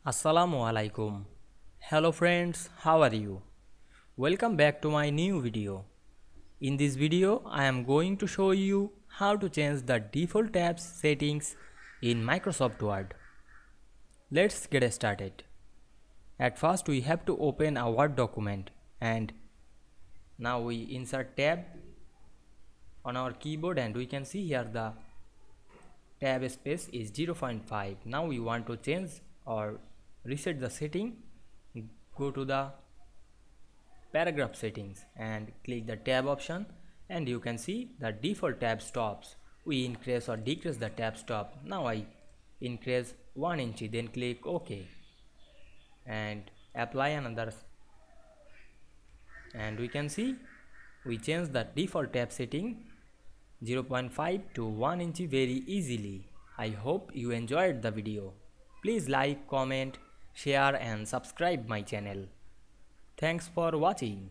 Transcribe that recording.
Assalamu Walaikum. Hello friends, how are you? Welcome back to my new video. In this video, I am going to show you how to change the default tabs settings in Microsoft Word. Let's get started. At first, we have to open a Word document, and now we insert tab on our keyboard, and we can see here the tab space is 0.5. Now we want to change or reset the setting. Go to the paragraph settings and click the tab option, and you can see the default tab stops. We increase or decrease the tab stop. Now I increase 1 inch, then click OK and apply another, and we can see we change the default tab setting 0.5 to 1 inch very easily. I hope you enjoyed the video. Please like, comment, share and subscribe my channel. Thanks for watching.